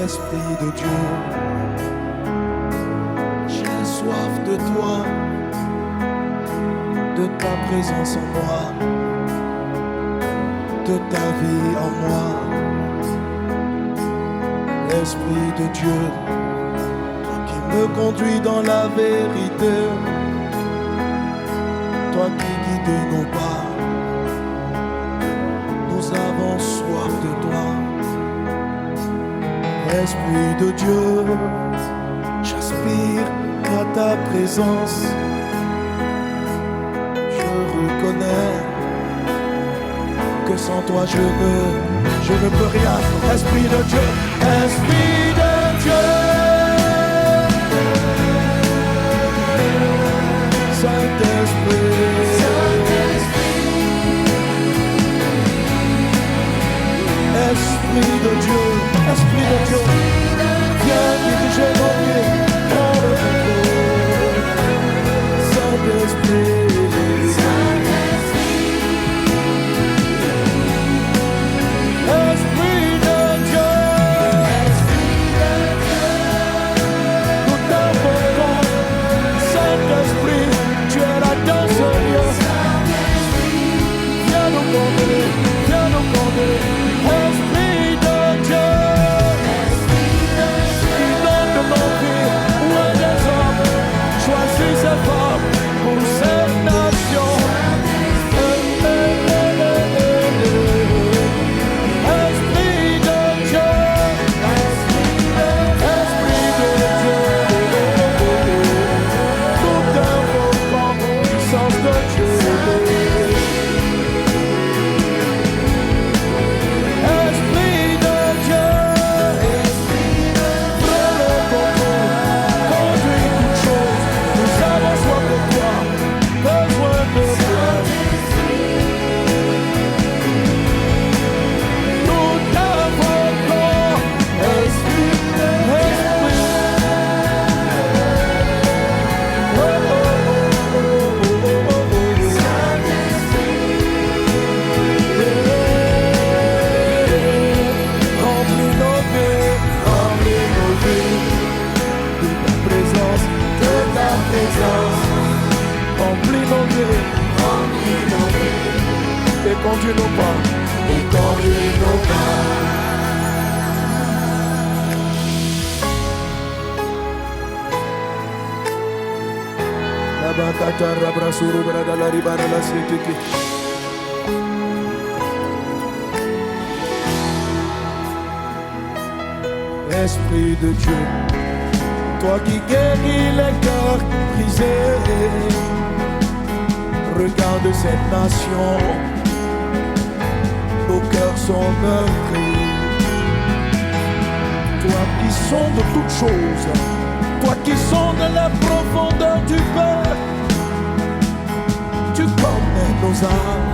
Esprit de Dieu, j'ai soif de toi, de ta présence en moi, de ta vie en moi. Esprit de Dieu, toi qui me conduis dans la vérité, toi qui guides nos pas, nous avons soif de toi. Esprit de Dieu, j'aspire à ta présence. Je reconnais que sans toi je ne peux rien. Esprit de Dieu, Esprit de Dieu, Saint-Esprit, Esprit de Dieu, Esprit de Dieu, viens diriger nos vies, prends le contrôle. Saint-Esprit, Esprit de Dieu, nous t'invoquons. Saint-Esprit, tu es là dans ce lieu. Viens nous conduire, viens nous conduire. Esprit de Dieu, qui donne de nos vies, où est des hommes, choisis ces femmes pour cette nation. Esprit de Dieu, Esprit de Dieu, nous t'invoquons, puissance de Dieu. Esprit de Dieu, prends le contrôle, conduis toutes choses. Nous avons soif de toi, besoin de toi. Nous t'invoquons, Esprit, Esprit. Oh, oh, oh, oh, oh, oh, oh. Remplis nos vies de ta présence, de ta présence. Remplis nos vies, et conduis nos pas, et conduis nos pas. La bakata rabrasuru brada la ribara la setiki. Esprit de Dieu, toi qui guéris les cœurs brisés, regarde cette nation, nos cœurs sont meurtris. Toi qui sondes toutes choses, toi qui sondes la profondeur du cœur, tu connais nos âmes.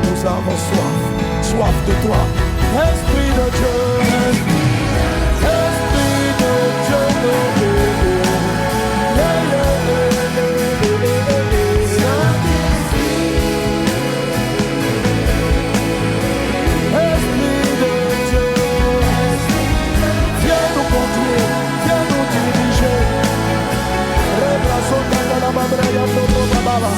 Nous avons soif, soif de toi. Esprit de Dieu, Esprit de Dieu, Esprit de Dieu, viens nous conduire, viens nous diriger. Rebraçons dans la mabraya todo bababa.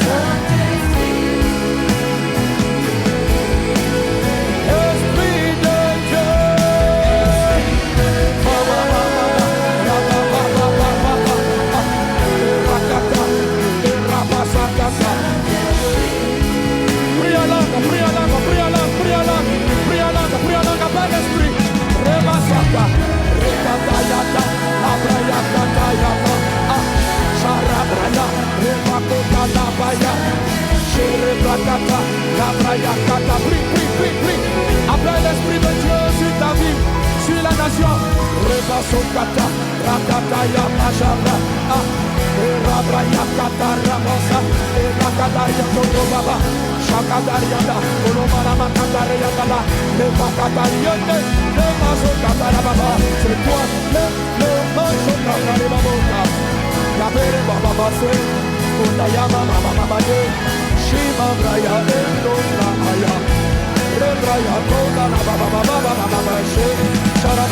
Appelle l'Esprit de Dieu sur ta vie, sur la nation. Rebasokata, Rakataya Majabra, Rabraya Kata Ramosa, Rakataya Totobaba, Shakadariada, Olomana Makatariada, Levakatariade, Lemasokata Baba, c'est toi, le Masokata Baba, Kabere Baba Basse, Kutayama Mama Mamaye, Shima Braya, Endo Raya, Rebraya, Toda Baba Baba Baba Baba, Shara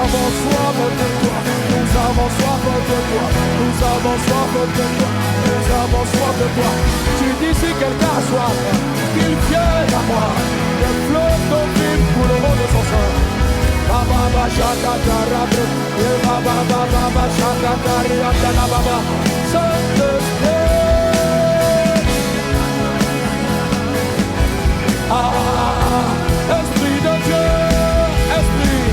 avons soif de toi. Nous avons soif de toi. Nous avons soif de toi. Nous avons soif de toi. Tu dis si quelqu'un a soif, qu'il vienne à moi. Les flots d'eau vive couleront de son sang. Baba Shakatarabre, Baba Baba Shakatariandana Baba. Saint-Esprit. Esprit de Dieu, Esprit,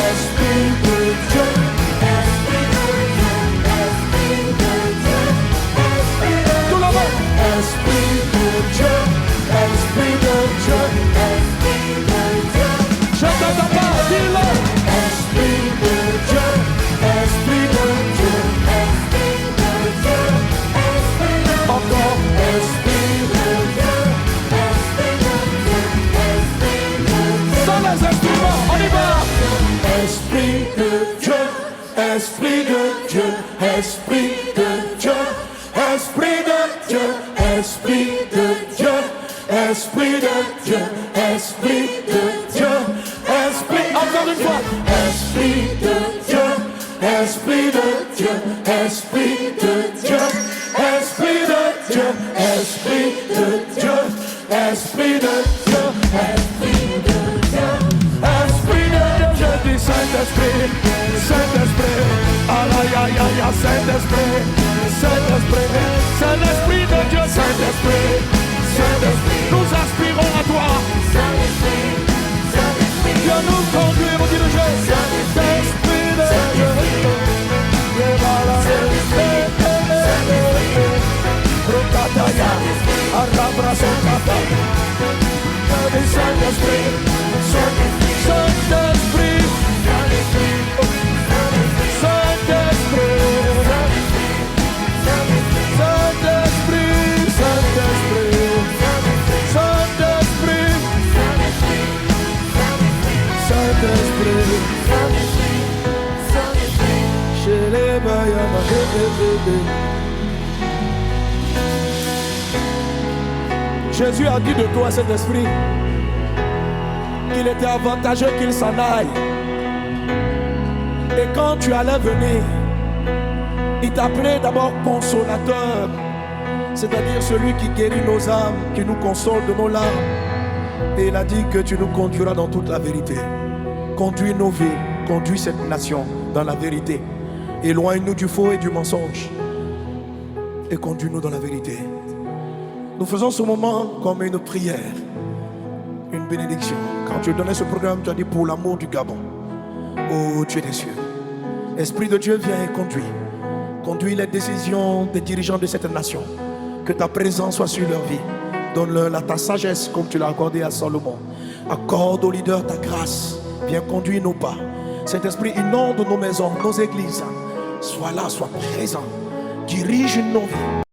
Esprit de Dieu, Esprit de Dieu, Esprit de Dieu, Esprit de Dieu, tout le monde, Esprit de Dieu, Esprit de Dieu, Esprit de Dieu, je t'entends pas, dis-le, Esprit de Dieu, Esprit de Dieu, Esprit de Dieu, Esprit de Dieu, encore, Esprit de Dieu. Les instruments, on y va. Esprit de Dieu, Esprit de Dieu, Esprit de Dieu, Esprit de Dieu, Esprit de Dieu, Esprit de Dieu, Esprit de Dieu, Esprit, encore une fois. Esprit de Dieu, Esprit de Dieu, Esprit de Dieu, Esprit de Dieu, Esprit de Dieu, Esprit de Dieu, Esprit de Dieu. Saint-Esprit, Saint-Esprit, aïe aïe aïe, Saint-Esprit, Saint-Esprit, Saint-Esprit de Dieu, Saint-Esprit, Saint-Esprit, nous aspirons à toi. Saint-Esprit, Saint-Esprit, viens nous conduire au dirigeant. Saint-Esprit de Dieu, Rokataya, Arabra-Sokata, Saint-Esprit, Saint-Esprit, Saint-Esprit. Jésus a dit de toi, cet esprit, qu'il était avantageux qu'il s'en aille. Et quand tu allais venir, il t'appelait d'abord consolateur, c'est-à-dire celui qui guérit nos âmes, qui nous console de nos larmes. Et il a dit que tu nous conduiras dans toute la vérité. Conduis nos vies, conduis cette nation dans la vérité. Éloigne-nous du faux et du mensonge. Et conduis-nous dans la vérité. Nous faisons ce moment comme une prière, une bénédiction. Quand tu donnais ce programme, tu as dit pour l'amour du Gabon. Ô Dieu des cieux, Esprit de Dieu, viens et conduis. Conduis les décisions des dirigeants de cette nation. Que ta présence soit sur leur vie. Donne-leur ta sagesse comme tu l'as accordé à Salomon. Accorde aux leaders ta grâce. Viens conduire nos pas. Cet esprit inonde nos maisons, nos églises. Sois là, sois présent. Dirige nos vies.